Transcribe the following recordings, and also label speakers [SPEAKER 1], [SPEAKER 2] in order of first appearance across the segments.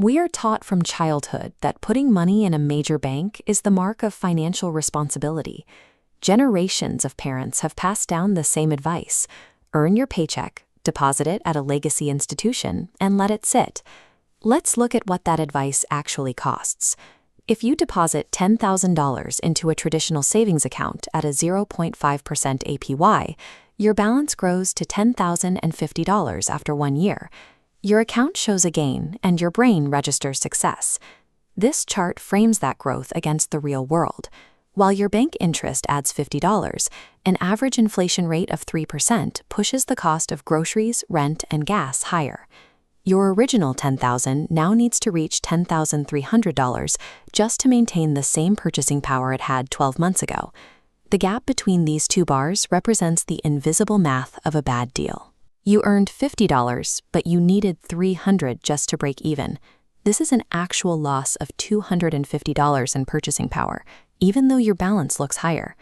[SPEAKER 1] We are taught from childhood that putting money in a major bank is the mark of financial responsibility. Generations of parents have passed down the same advice. Earn your paycheck, deposit it at a legacy institution, and let it sit. Let's look at what that advice actually costs. If you deposit $10,000 into a traditional savings account at a 0.5% APY, your balance grows to $10,050 after 1 year. Your account shows a gain, and your brain registers success. This chart frames that growth against the real world. While your bank interest adds $50, an average inflation rate of 3% pushes the cost of groceries, rent, and gas higher. Your original $10,000 now needs to reach $10,300 just to maintain the same purchasing power it had 12 months ago. The gap between these two bars represents the invisible math of a bad deal. You earned $50, but you needed $300 just to break even. This is an actual loss of $250 in purchasing power, even though your balance looks higher.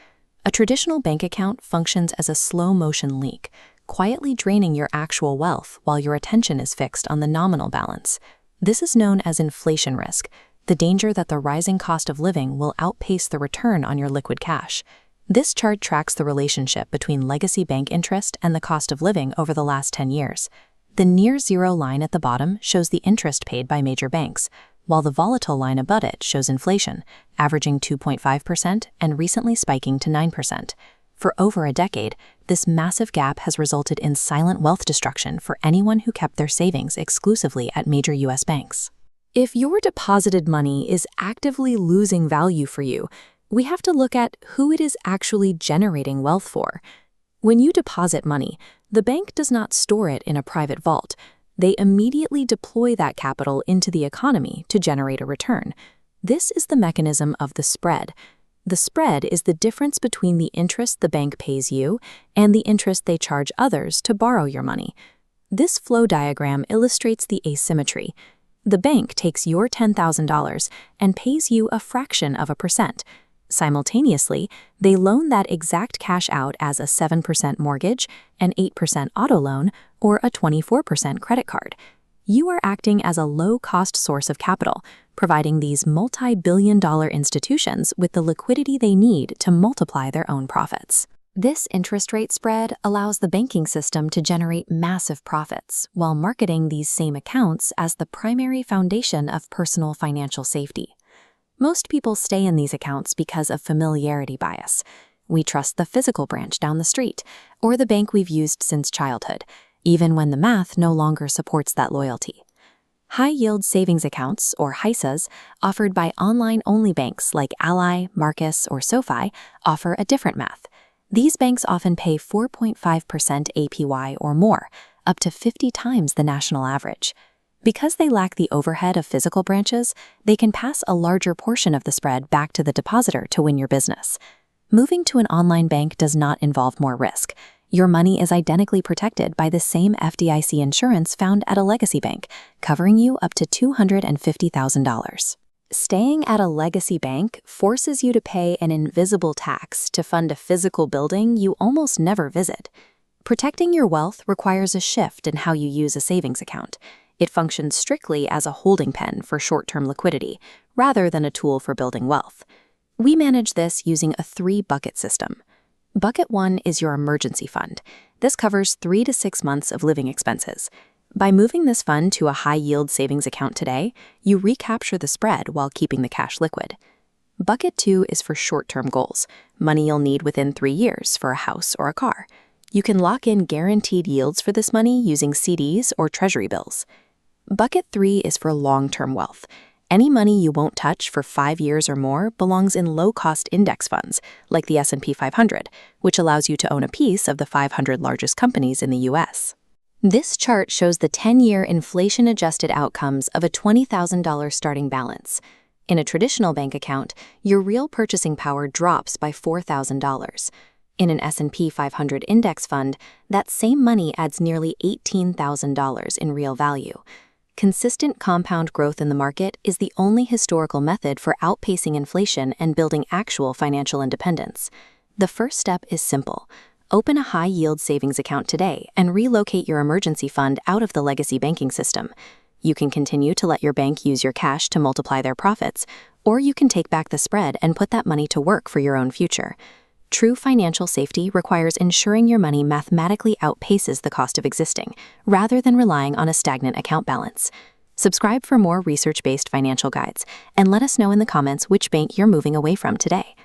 [SPEAKER 1] A traditional bank account functions as a slow-motion leak, quietly draining your actual wealth while your attention is fixed on the nominal balance. This is known as inflation risk, the danger that the rising cost of living will outpace the return on your liquid cash. This chart tracks the relationship between legacy bank interest and the cost of living over the last 10 years. The near-zero line at the bottom shows the interest paid by major banks, while the volatile line above it shows inflation, averaging 2.5% and recently spiking to 9%. For over a decade, this massive gap has resulted in silent wealth destruction for anyone who kept their savings exclusively at major U.S. banks. If your deposited money is actively losing value for you, we have to look at who it is actually generating wealth for. When you deposit money, the bank does not store it in a private vault. They immediately deploy that capital into the economy to generate a return. This is the mechanism of the spread. The spread is the difference between the interest the bank pays you and the interest they charge others to borrow your money. This flow diagram illustrates the asymmetry. The bank takes your $10,000 and pays you a fraction of a percent. Simultaneously, they loan that exact cash out as a 7% mortgage, an 8% auto loan, or a 24% credit card. You are acting as a low-cost source of capital, providing these multi-billion-dollar institutions with the liquidity they need to multiply their own profits. This interest rate spread allows the banking system to generate massive profits while marketing these same accounts as the primary foundation of personal financial safety. Most people stay in these accounts because of familiarity bias. We trust the physical branch down the street or the bank we've used since childhood, even when the math no longer supports that loyalty. High-yield savings accounts, or HYSAs, offered by online-only banks like Ally, Marcus, or SoFi, offer a different math. These banks often pay 4.5% APY or more, up to 50 times the national average. Because they lack the overhead of physical branches, they can pass a larger portion of the spread back to the depositor to win your business. Moving to an online bank does not involve more risk. Your money is identically protected by the same FDIC insurance found at a legacy bank, covering you up to $250,000. Staying at a legacy bank forces you to pay an invisible tax to fund a physical building you almost never visit. Protecting your wealth requires a shift in how you use a savings account. It functions strictly as a holding pen for short-term liquidity, rather than a tool for building wealth. We manage this using a 3-bucket system. Bucket 1 is your emergency fund. This covers 3 to 6 months of living expenses. By moving this fund to a high-yield savings account today, you recapture the spread while keeping the cash liquid. Bucket 2 is for short-term goals, money you'll need within 3 years for a house or a car. You can lock in guaranteed yields for this money using CDs or treasury bills. Bucket 3 is for long-term wealth. Any money you won't touch for 5 years or more belongs in low-cost index funds, like the S&P 500, which allows you to own a piece of the 500 largest companies in the U.S. This chart shows the 10-year inflation-adjusted outcomes of a $20,000 starting balance. In a traditional bank account, your real purchasing power drops by $4,000. In an S&P 500 index fund, that same money adds nearly $18,000 in real value. Consistent compound growth in the market is the only historical method for outpacing inflation and building actual financial independence. The first step is simple. Open a high-yield savings account today and relocate your emergency fund out of the legacy banking system. You can continue to let your bank use your cash to multiply their profits, or you can take back the spread and put that money to work for your own future. True financial safety requires ensuring your money mathematically outpaces the cost of existing, rather than relying on a stagnant account balance. Subscribe for more research-based financial guides, and let us know in the comments which bank you're moving away from today.